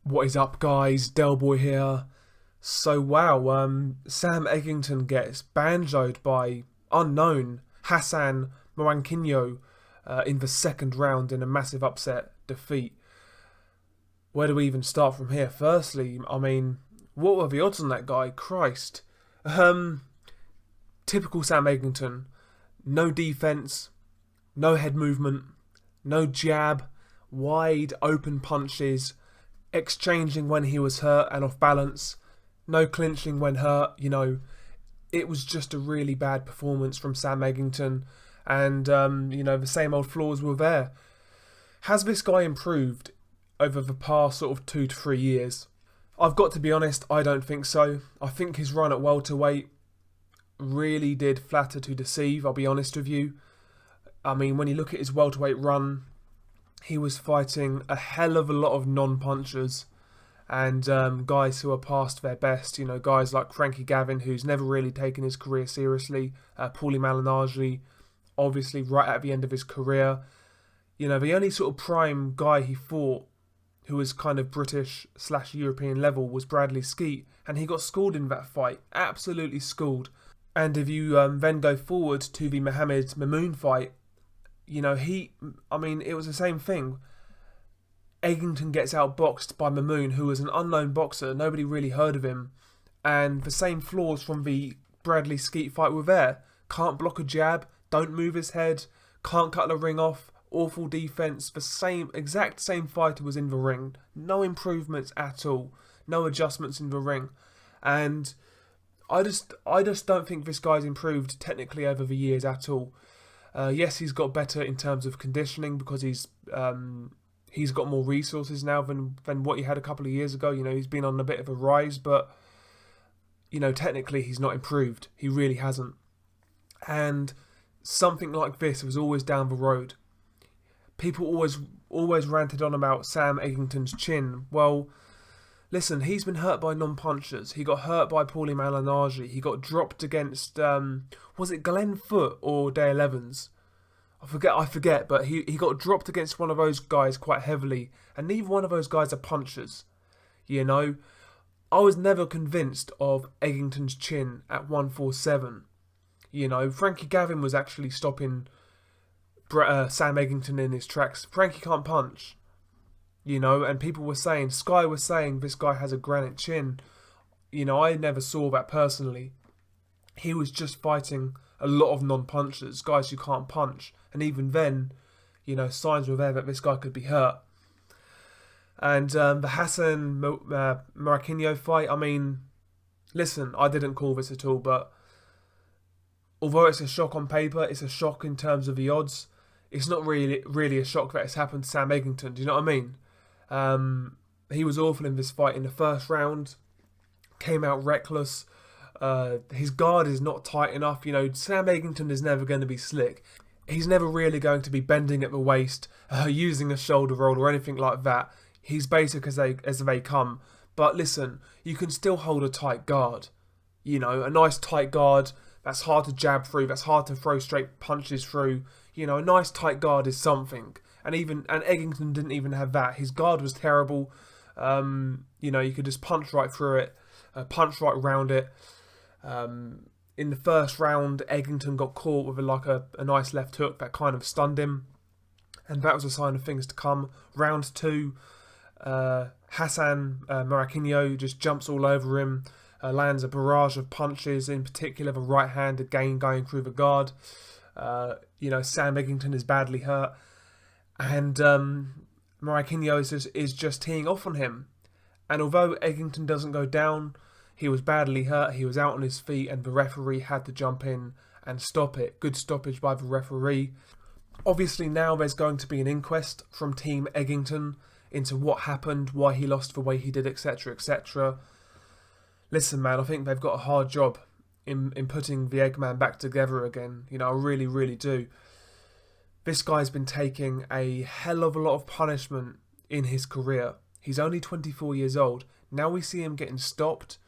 What is up, guys? Delboy here. So wow, Sam Eggington gets banjoed by unknown Hassan Mwakinyo in the second round in a massive upset defeat. Where do we even start from here? Firstly, I mean, what were the odds on that guy? Christ. Typical Sam Eggington. No defense, no head movement, no jab, wide open punches, exchanging when he was hurt and off balance, no clinching when hurt. It was just a really bad performance from Sam Eggington, and the same old flaws were there. Has this guy improved over the past sort of 2 to 3 years? I've got to be honest, I don't think so. I think his run at welterweight really did flatter to deceive, I'll be honest with you. I mean, when you look at his welterweight run, he was fighting a hell of a lot of non-punchers and guys who are past their best. Guys like Frankie Gavin, who's never really taken his career seriously. Paulie Malignaggi, obviously right at the end of his career. The only sort of prime guy he fought who was kind of British/European level was Bradley Skeet, and he got schooled in that fight. Absolutely schooled. And if you then go forward to the Mohammed Mamoon fight, it was the same thing. Eggington gets outboxed by Mamoon, who was an unknown boxer. Nobody really heard of him. And the same flaws from the Bradley Skeet fight were there. Can't block a jab, don't move his head, can't cut the ring off, awful defense. The exact same fighter was in the ring. No improvements at all. No adjustments in the ring. And I just don't think this guy's improved technically over the years at all. Yes, he's got better in terms of conditioning because he's got more resources now than what he had a couple of years ago. He's been on a bit of a rise, but technically he's not improved. He really hasn't. And something like this was always down the road. People always ranted on about Sam Eggington's chin. Well, listen, he's been hurt by non-punchers. He got hurt by Paulie Malignaggi. He got dropped against, was it Glenn Foote or Dale Evans? I forget, but he got dropped against one of those guys quite heavily, and neither one of those guys are punchers. I was never convinced of Eggington's chin at 147. Frankie Gavin was actually stopping Sam Eggington in his tracks. Frankie can't punch. And people were saying, Sky was saying this guy has a granite chin. I never saw that personally. He was just fighting a lot of non-punchers, guys who can't punch. And even then, signs were there that this guy could be hurt. And the Hassan Mwakinyo fight, listen, I didn't call this at all, but although it's a shock on paper, it's a shock in terms of the odds. It's not really a shock that it's happened to Sam Eggington. Do you know what I mean? He was awful in this fight in the first round. Came out reckless. His guard is not tight enough. Sam Eggington is never going to be slick. He's never really going to be bending at the waist, using a shoulder roll or anything like that. He's basic as they come. But listen, you can still hold a tight guard. A nice tight guard that's hard to jab through, that's hard to throw straight punches through. A nice tight guard is something. And Eggington didn't even have that. His guard was terrible. You could just punch right through it, punch right round it. In the first round, Eggington got caught with a nice left hook that kind of stunned him, and that was a sign of things to come. Round 2, Hassan Mwakinyo just jumps all over him, lands a barrage of punches, in particular the right hand again going through the guard. Sam Eggington is badly hurt, and Mwakinyo is just teeing off on him. And although Eggington doesn't go down, he was badly hurt, he was out on his feet, and the referee had to jump in and stop it. Good stoppage by the referee. Obviously now there's going to be an inquest from Team Eggington into what happened, why he lost the way he did, etc, etc. Listen, man, I think they've got a hard job in putting the Eggman back together again. I really, really do. This guy's been taking a hell of a lot of punishment in his career. He's only 24 years old. Now we see him getting stopped.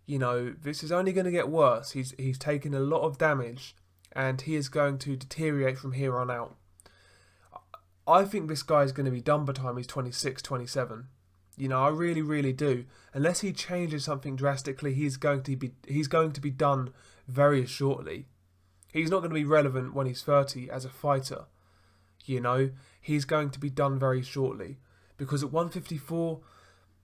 This is only going to get worse. He's taken a lot of damage, and he is going to deteriorate from here on out. I think this guy is going to be done by the time he's 26, 27. You know, I really, really do. Unless he changes something drastically, he's going to be done very shortly. He's not going to be relevant when he's 30 as a fighter. You know, he's going to be done very shortly, because at 154,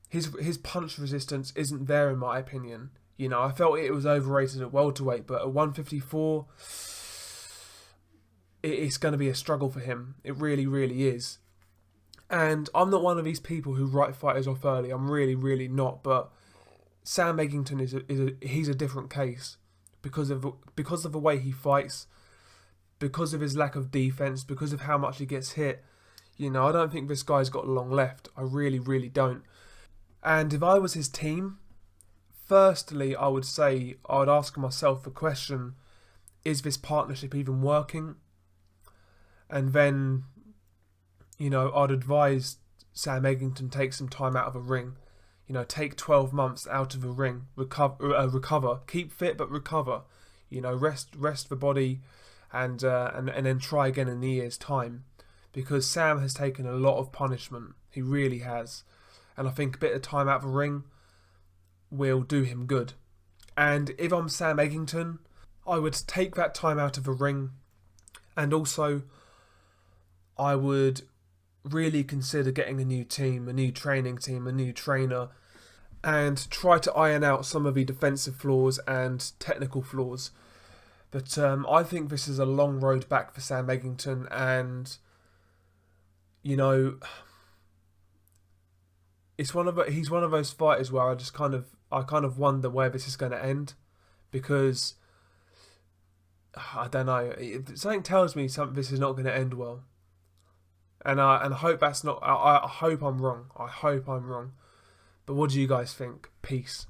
his punch resistance isn't there in my opinion. You know, I felt it was overrated at welterweight, but at 154, it's going to be a struggle for him. It really, really is. And I'm not one of these people who write fighters off early. I'm really, really not. But Sam Eggington he's a different case because of the way he fights, because of his lack of defense, because of how much he gets hit. You know, I don't think this guy's got long left. I really, really don't. And if I was his team, firstly, I would ask myself the question: is this partnership even working? And then, you know, I'd advise Sam Eggington take some time out of a ring. You know, take 12 months out of a ring, recover, keep fit but recover. You know, rest the body, and then try again in a year's time, because Sam has taken a lot of punishment. He really has, and I think a bit of time out of a ring will do him good. And if I'm Sam Eggington, I would take that time out of a ring, and also I would really consider getting a new team, a new training team, a new trainer, and try to iron out some of the defensive flaws and technical flaws. But I think this is a long road back for Sam Eggington, and you know, he's one of those fighters where I kind of wonder where this is going to end, because I don't know. Something tells me this is not going to end well. And I hope that's not. I hope I'm wrong. I hope I'm wrong. But what do you guys think? Peace.